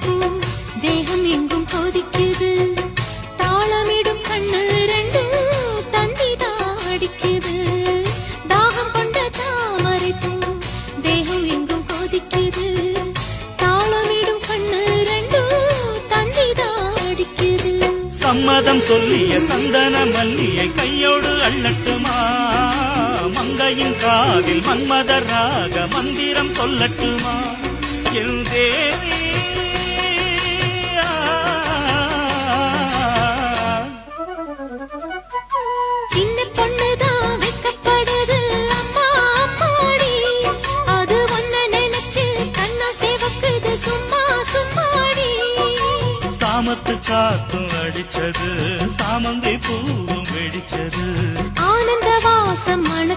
மறைப்பூ தேகம் எங்கும் கொதிக்குது தாளமிடும் கண்ணு ரெண்டும் தந்திதான் அடிக்குது தாகம் கொண்ட தாமரைப்பூ தேகம் எங்கும் கொதிக்குது தாளமிடும் கண்ணு ரெண்டும் தந்திதான் அடிக்குது சம்மதம் சொல்லிய சந்தன மல்லியை கையோடு அள்ளட்டுமா மங்கையின் காதில் மன்மதராக மந்திரம் சொல்லட்டுமா என் தேவி சின்ன பொண்ணுதான் வெக்கப்படுது அம்மா அம்மாடி அது ஒன்ன நினைச்சு கண்ணா சேவக்குது சும்மா சும்மாடி சாமத்து காத்தும் அடிச்சது சாமந்தி பூவும் வெடிச்சது ஆனந்த வாசம் மண